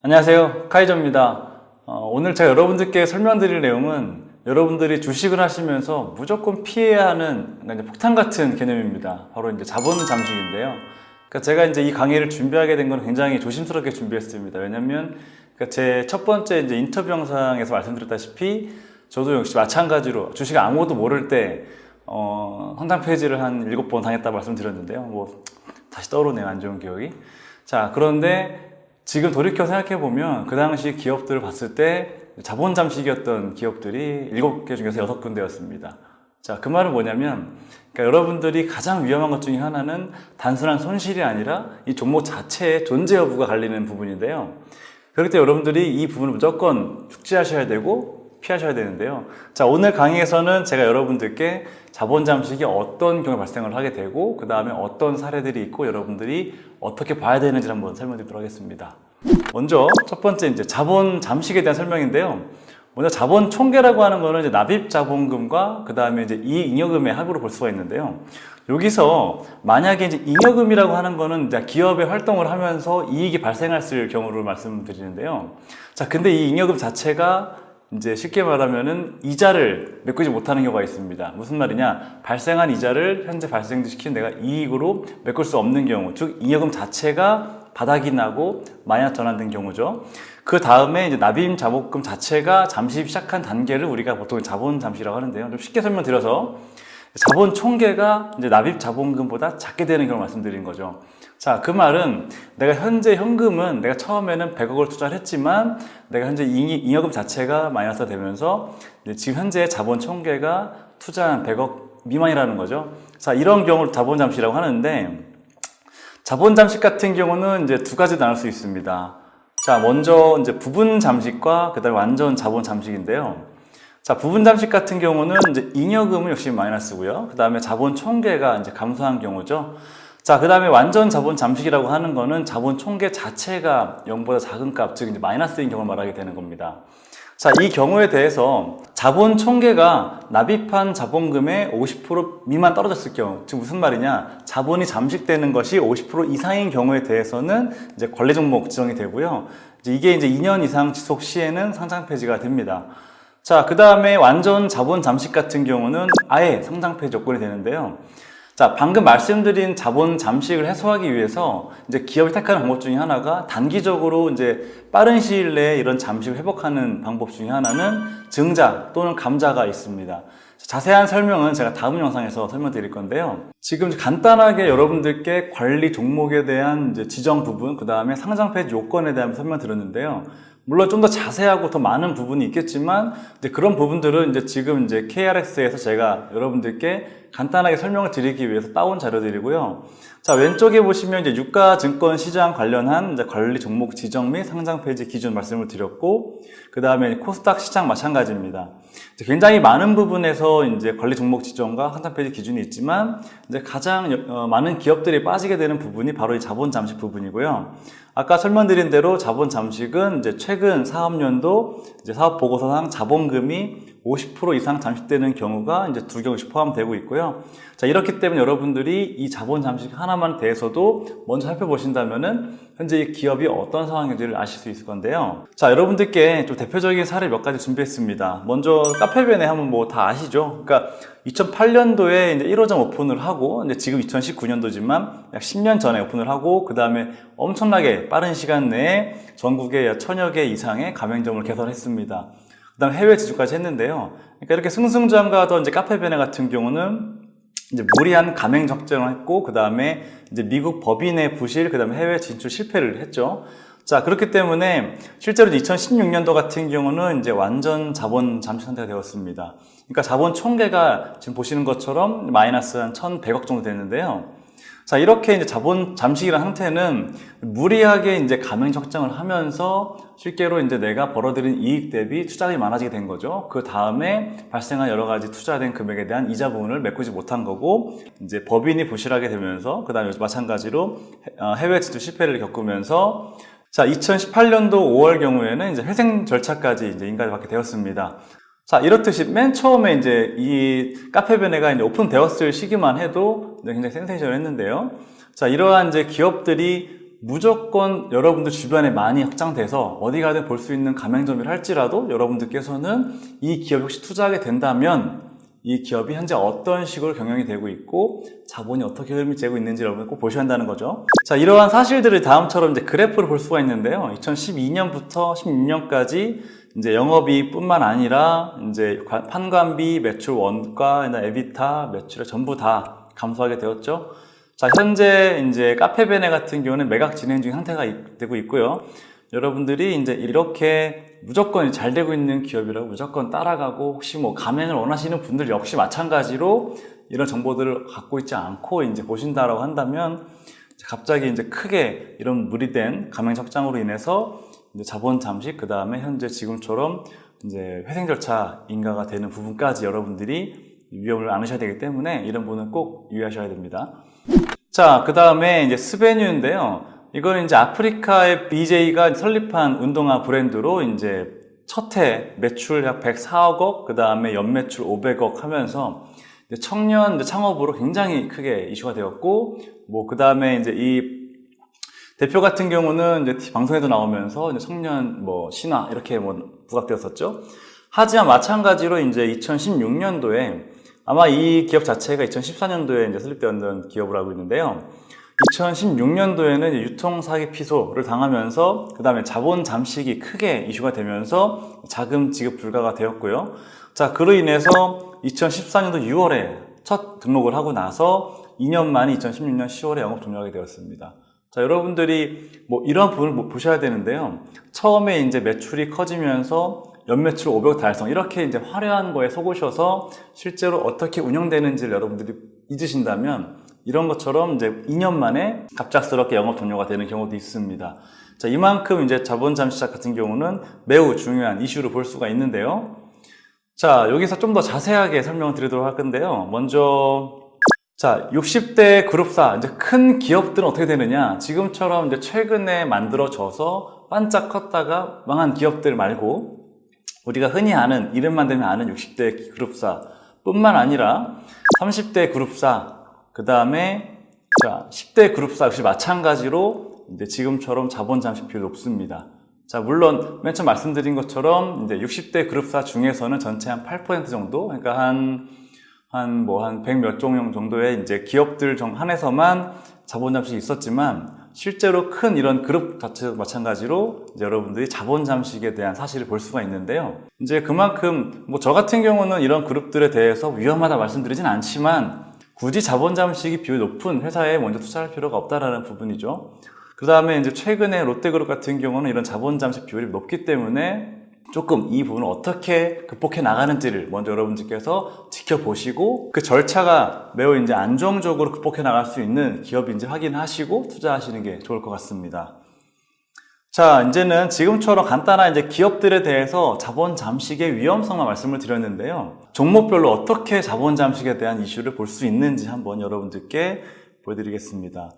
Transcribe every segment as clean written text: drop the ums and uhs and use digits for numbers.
안녕하세요. 카이저입니다. 오늘 제가 여러분들께 설명드릴 내용은 여러분들이 주식을 하시면서 무조건 피해야 하는 폭탄 같은 개념입니다. 바로 이제 자본 잠식인데요. 그러니까 제가 이제 이 강의를 준비하게 된 건 굉장히 조심스럽게 준비했습니다. 왜냐면 제 첫 번째 이제 인터뷰 영상에서 말씀드렸다시피 저도 역시 마찬가지로 주식 아무것도 모를 때 상장 폐지를 한 7번 당했다고 말씀드렸는데요. 뭐 다시 떠오르네요. 안 좋은 기억이. 자, 그런데 지금 돌이켜 생각해보면 그 당시 기업들을 봤을 때 자본 잠식이었던 기업들이 7개 중에서 6군데였습니다. 자, 그 말은 뭐냐면 그러니까 여러분들이 가장 위험한 것 중에 하나는 단순한 손실이 아니라 이 종목 자체의 존재 여부가 갈리는 부분인데요. 그럴 때 여러분들이 이 부분을 무조건 숙지하셔야 되고 피하셔야 되는데요. 자, 오늘 강의에서는 제가 여러분들께 자본 잠식이 어떤 경우에 발생을 하게 되고 그 다음에 어떤 사례들이 있고 여러분들이 어떻게 봐야 되는지 한번 설명드리도록 하겠습니다. 먼저 첫 번째 이제 자본 잠식에 대한 설명인데요. 먼저 자본 총계라고 하는 거는 이제 납입 자본금과 그 다음에 이제 이익잉여금의 합으로 볼 수가 있는데요. 여기서 만약에 이제 잉여금이라고 하는 거는 이제 기업의 활동을 하면서 이익이 발생했을 경우를 말씀드리는데요. 자, 근데 이 잉여금 자체가 이제 쉽게 말하면은 이자를 메꾸지 못하는 경우가 있습니다. 무슨 말이냐? 발생한 이자를 현재 발생시킨 내가 이익으로 메꿀 수 없는 경우, 즉 잉여금 자체가 바닥이 나고 마이너스 전환된 경우죠. 그 다음에 이제 납입 자본금 자체가 잠시 시작한 단계를 우리가 보통 자본 잠식이라고 하는데요. 좀 쉽게 설명드려서 자본 총계가 이제 납입 자본금보다 작게 되는 경우를 말씀드린 거죠. 자, 그 말은 내가 현재 현금은 내가 처음에는 100억을 투자를 했지만 내가 현재 잉여금 자체가 마이너스가 되면서 지금 현재 자본 총계가 투자한 100억 미만이라는 거죠. 자, 이런 경우를 자본 잠식이라고 하는데 자본 잠식 같은 경우는 이제 두 가지 나눌 수 있습니다. 자, 먼저 이제 부분 잠식과 그다음에 완전 자본 잠식인데요. 자, 부분 잠식 같은 경우는 이제 잉여금은 역시 마이너스고요. 그 다음에 자본 총계가 이제 감소한 경우죠. 자, 그 다음에 완전 자본 잠식이라고 하는 거는 자본 총계 자체가 0보다 작은 값, 즉 이제 마이너스인 경우를 말하게 되는 겁니다. 자, 이 경우에 대해서 자본 총계가 납입한 자본금의 50% 미만 떨어졌을 경우, 즉 무슨 말이냐? 자본이 잠식되는 것이 50% 이상인 경우에 대해서는 이제 관리 종목 지정이 되고요. 이게 이제 2년 이상 지속 시에는 상장 폐지가 됩니다. 자, 그 다음에 완전 자본 잠식 같은 경우는 아예 상장 폐지 조건이 되는데요. 자, 방금 말씀드린 자본 잠식을 해소하기 위해서 이제 기업이 택하는 방법 중에 하나가 단기적으로 이제 빠른 시일 내에 이런 잠식을 회복하는 방법 중에 하나는 증자 또는 감자가 있습니다. 자세한 설명은 제가 다음 영상에서 설명드릴 건데요. 지금 간단하게 여러분들께 관리 종목에 대한 이제 지정 부분, 그 다음에 상장 폐지 요건에 대한 설명드렸는데요. 물론 좀 더 자세하고 더 많은 부분이 있겠지만 이제 그런 부분들은 이제 지금 이제 KRX에서 제가 여러분들께 간단하게 설명을 드리기 위해서 따온 자료들이고요. 자, 왼쪽에 보시면 이제 유가증권 시장 관련한 이제 관리 종목 지정 및 상장 폐지 기준 말씀을 드렸고, 그 다음에 코스닥 시장 마찬가지입니다. 굉장히 많은 부분에서 이제 관리 종목 지정과 상장 폐지 기준이 있지만 이제 가장 많은 기업들이 빠지게 되는 부분이 바로 이 자본 잠식 부분이고요. 아까 설명드린 대로 자본 잠식은 이제 최근 사업년도 이제 사업 보고서상 자본금이 50% 이상 잠식되는 경우가 이제 두 경우씩 포함되고 있고요. 자, 이렇기 때문에 여러분들이 이 자본 잠식 하나만 대해서도 먼저 살펴보신다면은 현재 이 기업이 어떤 상황인지를 아실 수 있을 건데요. 자, 여러분들께 좀 대표적인 사례 몇 가지 준비했습니다. 먼저 카페베네 하면 뭐 다 아시죠? 그러니까 2008년도에 이제 1호점 오픈을 하고 이제 지금 2019년도지만 약 10년 전에 오픈을 하고 그 다음에 엄청나게 빠른 시간 내에 전국에 약 1000여 개 이상의 가맹점을 개설했습니다. 그 다음에 해외 진출까지 했는데요. 그러니까 이렇게 승승장구하던 이제 카페베네 같은 경우는 이제 무리한 가맹 적정을 했고, 그 다음에 이제 미국 법인의 부실, 그 다음에 해외 진출 실패를 했죠. 자, 그렇기 때문에 실제로 2016년도 같은 경우는 이제 완전 자본 잠식 상태가 되었습니다. 그러니까 자본 총계가 지금 보시는 것처럼 마이너스 한 1,100억 정도 되는데요. 자, 이렇게 이제 자본 잠식이라는 상태는 무리하게 이제 가맹 적정을 하면서 실제로 이제 내가 벌어들인 이익 대비 투자금이 많아지게 된 거죠. 그 다음에 발생한 여러 가지 투자된 금액에 대한 이자 부분을 메꾸지 못한 거고, 이제 법인이 부실하게 되면서, 그 다음에 마찬가지로 해외 진출 실패를 겪으면서, 자, 2018년도 5월 경우에는 이제 회생 절차까지 이제 인가받게 되었습니다. 자, 이렇듯이 맨 처음에 이제 이 카페베네가 이제 오픈되었을 시기만 해도 굉장히 센세이션을 했는데요. 자, 이러한 이제 기업들이 무조건 여러분들 주변에 많이 확장돼서 어디 가든 볼 수 있는 가맹점이라 할지라도 여러분들께서는 이 기업에 혹시 투자하게 된다면 이 기업이 현재 어떤 식으로 경영이 되고 있고 자본이 어떻게 흐름이 되고 있는지 여러분 꼭 보셔야 한다는 거죠. 자, 이러한 사실들을 다음처럼 이제 그래프를 볼 수가 있는데요. 2012년부터 16년까지 이제 영업이익뿐만 아니라 이제 판관비, 매출 원가, 에비타, 매출에 전부 다 감소하게 되었죠. 자, 현재 이제 카페베네 같은 경우는 매각 진행 중인 상태가 되고 있고요. 여러분들이 이제 이렇게 무조건 잘 되고 있는 기업이라고 무조건 따라가고 혹시 뭐 가맹을 원하시는 분들 역시 마찬가지로 이런 정보들을 갖고 있지 않고 이제 보신다라고 한다면 갑자기 이제 크게 이런 무리된 가맹 확장으로 인해서 이제 자본 잠식, 그 다음에 현재 지금처럼 이제 회생 절차 인가가 되는 부분까지 여러분들이 위험을 안으셔야 되기 때문에 이런 부분은 꼭 유의하셔야 됩니다. 자, 그 다음에 이제 스베뉴인데요. 이거는 이제 아프리카의 BJ가 설립한 운동화 브랜드로 이제 첫 해 매출 약 104억 원, 그 다음에 연매출 500억 하면서 청년 창업으로 굉장히 크게 이슈가 되었고, 뭐 그 다음에 이제 이 대표 같은 경우는 이제 방송에도 나오면서 이제 청년 뭐 신화 이렇게 뭐 부각되었었죠. 하지만 마찬가지로 이제 2016년도에 아마 이 기업 자체가 2014년도에 이제 설립되었던 기업을 알고 있는데요. 2016년도에는 유통사기 피소를 당하면서 그 다음에 자본 잠식이 크게 이슈가 되면서 자금 지급 불가가 되었고요. 자, 그로 인해서 2014년도 6월에 첫 등록을 하고 나서 2년 만에 2016년 10월에 영업 종료하게 되었습니다. 자, 여러분들이 뭐 이러한 부분을 보셔야 되는데요. 처음에 이제 매출이 커지면서 연매출 500억 달성 이렇게 이제 화려한 거에 속으셔서 실제로 어떻게 운영되는지를 여러분들이 잊으신다면 이런 것처럼 이제 2년 만에 갑작스럽게 영업 종료가 되는 경우도 있습니다. 자, 이만큼 이제 자본 잠식 같은 경우는 매우 중요한 이슈로 볼 수가 있는데요. 자, 여기서 좀 더 자세하게 설명을 드리도록 할 건데요. 먼저 자, 60대 그룹사, 이제 큰 기업들은 어떻게 되느냐. 지금처럼 이제 최근에 만들어져서 반짝 컸다가 망한 기업들 말고 우리가 흔히 아는, 이름만 대면 아는 60대 그룹사 뿐만 아니라 30대 그룹사, 그 다음에 자, 10대 그룹사 역시 마찬가지로 이제 지금처럼 자본 잠식 비율이 높습니다. 자, 물론 맨 처음 말씀드린 것처럼 이제 60대 그룹사 중에서는 전체 한 8% 정도, 그러니까 한 100 몇 종 정도의 이제 기업들 한해서만 자본 잠식이 있었지만 실제로 큰 이런 그룹 자체도 마찬가지로 이제 여러분들이 자본 잠식에 대한 사실을 볼 수가 있는데요. 이제 그만큼 뭐 저 같은 경우는 이런 그룹들에 대해서 위험하다 말씀드리진 않지만 굳이 자본 잠식이 비율이 높은 회사에 먼저 투자할 필요가 없다라는 부분이죠. 그 다음에 이제 최근에 롯데그룹 같은 경우는 이런 자본 잠식 비율이 높기 때문에 조금 이 부분을 어떻게 극복해 나가는지를 먼저 여러분들께서 지켜보시고 그 절차가 매우 이제 안정적으로 극복해 나갈 수 있는 기업인지 확인하시고 투자하시는 게 좋을 것 같습니다. 자, 이제는 지금처럼 간단한 이제 기업들에 대해서 자본 잠식의 위험성만 말씀을 드렸는데요. 종목별로 어떻게 자본 잠식에 대한 이슈를 볼 수 있는지 한번 여러분들께 보여드리겠습니다.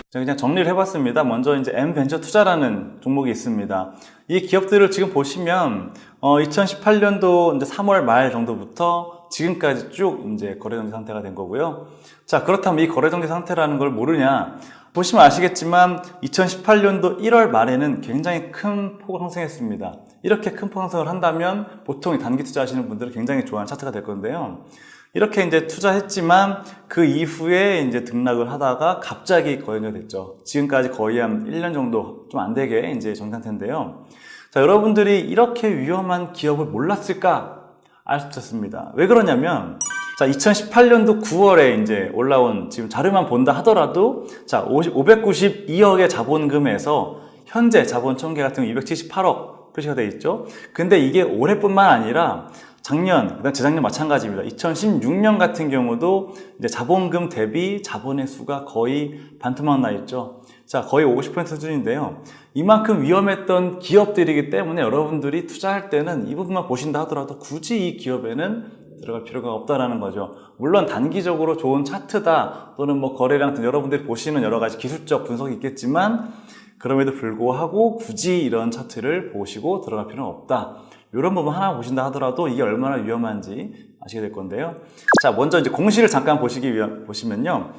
제가 그냥 정리를 해봤습니다. 먼저 이제 M벤처 투자라는 종목이 있습니다. 이 기업들을 지금 보시면 2018년도 이제 3월 말 정도부터 지금까지 쭉 이제 거래정지 상태가 된 거고요. 자, 그렇다면 이 거래정지 상태라는 걸 모르냐? 보시면 아시겠지만 2018년도 1월 말에는 굉장히 큰 폭을 상승했습니다. 이렇게 큰 폭 상승을 한다면 보통 단기 투자하시는 분들은 굉장히 좋아하는 차트가 될 건데요. 이렇게 이제 투자했지만 그 이후에 이제 등락을 하다가 갑자기 거래가 됐죠. 지금까지 거의 한 1년 정도 좀 안 되게 이제 정리 상태인데요. 자, 여러분들이 이렇게 위험한 기업을 몰랐을까? 알 수 없습니다. 왜 그러냐면 자, 2018년도 9월에 이제 올라온 지금 자료만 본다 하더라도 자, 592억의 자본금에서 현재 자본 총계 같은 경우 278억 표시가 되어 있죠. 근데 이게 올해뿐만 아니라 작년, 그다음 재작년 마찬가지입니다. 2016년 같은 경우도 이제 자본금 대비 자본의 수가 거의 반토막 나 있죠. 자, 거의 50% 수준인데요. 이만큼 위험했던 기업들이기 때문에 여러분들이 투자할 때는 이 부분만 보신다 하더라도 굳이 이 기업에는 들어갈 필요가 없다라는 거죠. 물론 단기적으로 좋은 차트다 또는 뭐 거래량 등 여러분들이 보시는 여러 가지 기술적 분석이 있겠지만 그럼에도 불구하고 굳이 이런 차트를 보시고 들어갈 필요는 없다. 이런 부분 하나 보신다 하더라도 이게 얼마나 위험한지 아시게 될 건데요. 자, 먼저 이제 공시를 잠깐 보시면요.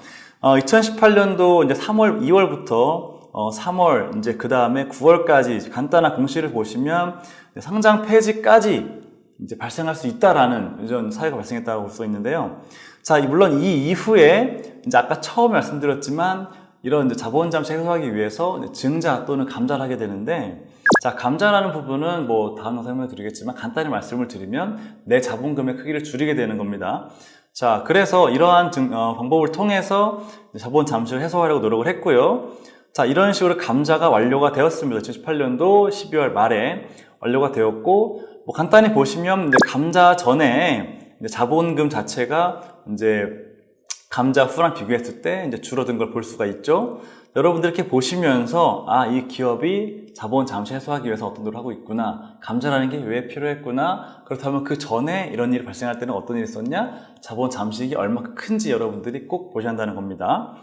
2018년도 이제 3월, 2월부터 3월 이제 그 다음에 9월까지 간단한 공시를 보시면 상장 폐지까지 이제 발생할 수 있다라는 이런 사유가 발생했다고 볼 수 있는데요. 자, 물론 이 이후에 이제 아까 처음 말씀드렸지만 이런 이제 자본 잠시 해소하기 위해서 증자 또는 감자를 하게 되는데, 자, 감자라는 부분은 뭐 다음 영상에 설명드리겠지만 간단히 말씀을 드리면 내 자본금의 크기를 줄이게 되는 겁니다. 자, 그래서 이러한 방법을 통해서 자본 잠시를 해소하려고 노력을 했고요. 자, 이런 식으로 감자가 완료가 되었습니다. 2018년도 12월 말에 완료가 되었고, 뭐 간단히 보시면 이제 감자 전에 이제 자본금 자체가 이제 감자 후랑 비교했을 때 이제 줄어든 걸 볼 수가 있죠. 여러분들 이렇게 보시면서 이 기업이 자본 잠시 해소하기 위해서 어떤 노력을 하고 있구나, 감자라는 게 왜 필요했구나, 그렇다면 그 전에 이런 일이 발생할 때는 어떤 일이 있었냐, 자본 잠식이 얼마나 큰지 여러분들이 꼭 보셔야 한다는 겁니다.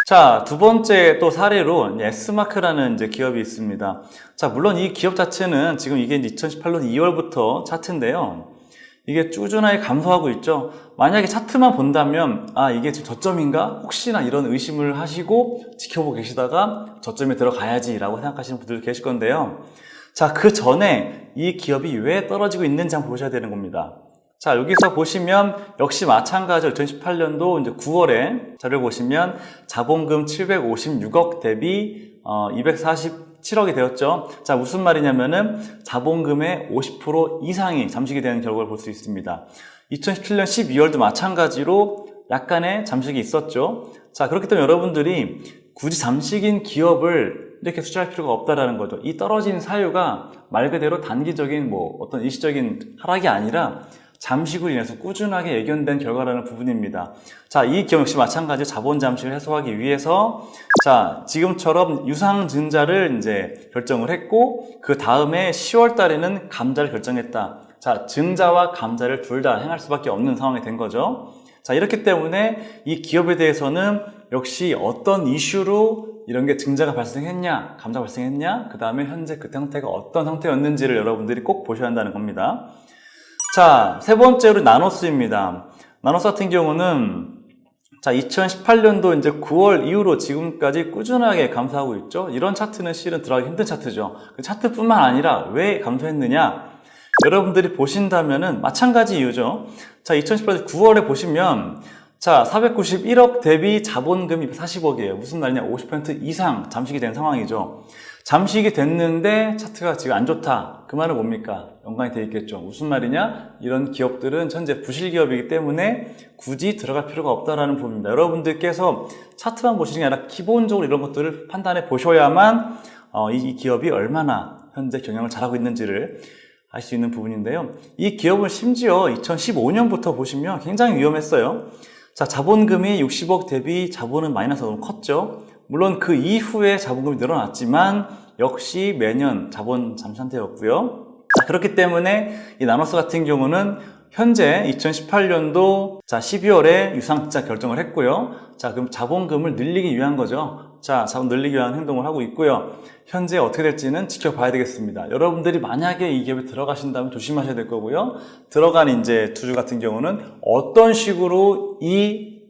자, 두 번째 또 사례로 S마크라는 이제 기업이 있습니다. 자, 물론 이 기업 자체는 지금 이게 2018년 2월부터 차트인데요. 이게 꾸준하게 감소하고 있죠. 만약에 차트만 본다면 이게 지금 저점인가? 혹시나 이런 의심을 하시고 지켜보고 계시다가 저점에 들어가야지 라고 생각하시는 분들 계실 건데요. 자, 그 전에 이 기업이 왜 떨어지고 있는지 한번 보셔야 되는 겁니다. 자, 여기서 보시면 역시 마찬가지로 2018년도 이제 9월에 자료를 보시면 자본금 756억 대비 247억이 되었죠. 자, 무슨 말이냐면은 자본금의 50% 이상이 잠식이 되는 결과를 볼 수 있습니다. 2017년 12월도 마찬가지로 약간의 잠식이 있었죠. 자, 그렇기 때문에 여러분들이 굳이 잠식인 기업을 이렇게 투자할 필요가 없다라는 거죠. 이 떨어진 사유가 말 그대로 단기적인 뭐 어떤 일시적인 하락이 아니라 잠식으로 인해서 꾸준하게 예견된 결과라는 부분입니다. 자, 이 기업 역시 마찬가지로 자본 잠식을 해소하기 위해서 자, 지금처럼 유상증자를 이제 결정을 했고 그 다음에 10월 달에는 감자를 결정했다. 자, 증자와 감자를 둘 다 행할 수밖에 없는 상황이 된 거죠. 자, 이렇기 때문에 이 기업에 대해서는 역시 어떤 이슈로 이런 게 증자가 발생했냐, 감자가 발생했냐, 그 다음에 현재 그 상태가 어떤 상태였는지를 여러분들이 꼭 보셔야 한다는 겁니다. 자, 세 번째로 나노스입니다. 나노스 같은 경우는 자, 2018년도 이제 9월 이후로 지금까지 꾸준하게 감소하고 있죠. 이런 차트는 실은 들어가기 힘든 차트죠. 그 차트뿐만 아니라 왜 감소했느냐? 여러분들이 보신다면은 마찬가지 이유죠. 자, 2018년 9월에 보시면 자, 491억 대비 자본금이 40억이에요. 무슨 말이냐? 50% 이상 잠식이 된 상황이죠. 잠식이 됐는데 차트가 지금 안 좋다. 그 말은 뭡니까? 연관이 되어 있겠죠. 무슨 말이냐? 이런 기업들은 현재 부실 기업이기 때문에 굳이 들어갈 필요가 없다라는 부분입니다. 여러분들께서 차트만 보시는 게 아니라 기본적으로 이런 것들을 판단해 보셔야만 이 기업이 얼마나 현재 경영을 잘하고 있는지를 알 수 있는 부분인데요. 이 기업은 심지어 2015년부터 보시면 굉장히 위험했어요. 자, 자본금이 60억 대비 자본은 마이너스가 너무 컸죠. 물론 그 이후에 자본금이 늘어났지만 역시 매년 자본 잠시 상태였고요. 자, 그렇기 때문에 이 나노스 같은 경우는 현재 2018년도 자 12월에 유상증자 결정을 했고요. 자, 그럼 자본금을 늘리기 위한 거죠. 자, 자본 늘리기 위한 행동을 하고 있고요. 현재 어떻게 될지는 지켜봐야 되겠습니다. 여러분들이 만약에 이 기업에 들어가신다면 조심하셔야 될 거고요. 들어간 이제 투주 같은 경우는 어떤 식으로 이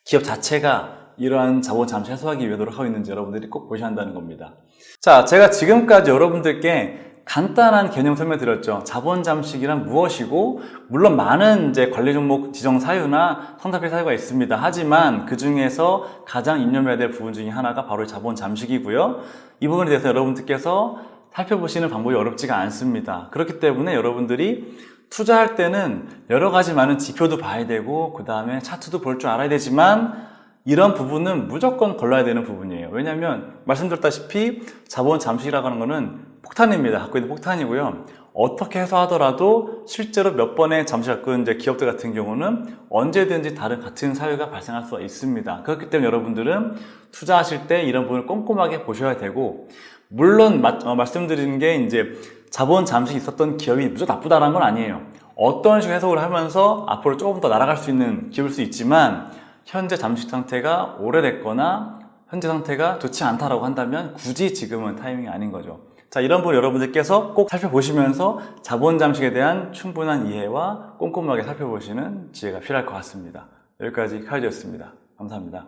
기업 자체가 이러한 자본 잠시 해소하기 위해 노력하고 있는지 여러분들이 꼭 보셔야 한다는 겁니다. 자, 제가 지금까지 여러분들께 간단한 개념 설명드렸죠. 자본 잠식이란 무엇이고, 물론 많은 이제 관리 종목 지정 사유나 상담비 사유가 있습니다. 하지만 그 중에서 가장 입력해야 될 부분 중에 하나가 바로 자본 잠식이고요. 이 부분에 대해서 여러분들께서 살펴보시는 방법이 어렵지가 않습니다. 그렇기 때문에 여러분들이 투자할 때는 여러 가지 많은 지표도 봐야 되고, 그 다음에 차트도 볼 줄 알아야 되지만, 이런 부분은 무조건 걸러야 되는 부분이에요. 왜냐하면 말씀드렸다시피 자본 잠식이라고 하는 거는 폭탄입니다. 갖고 있는 폭탄이고요. 어떻게 해서 하더라도 실제로 몇 번의 잠식을 갖고 있는 기업들 같은 경우는 언제든지 다른 같은 사유가 발생할 수가 있습니다. 그렇기 때문에 여러분들은 투자하실 때 이런 부분을 꼼꼼하게 보셔야 되고, 물론 말씀드리는 게 이제 자본 잠식이 있었던 기업이 무조건 나쁘다는 건 아니에요. 어떤 식으로 해석을 하면서 앞으로 조금 더 날아갈 수 있는 기업일 수 있지만, 현재 잠식 상태가 오래됐거나 현재 상태가 좋지 않다라고 한다면 굳이 지금은 타이밍이 아닌 거죠. 자, 이런 부분 여러분들께서 꼭 살펴보시면서 자본 잠식에 대한 충분한 이해와 꼼꼼하게 살펴보시는 지혜가 필요할 것 같습니다. 여기까지 카이저였습니다. 감사합니다.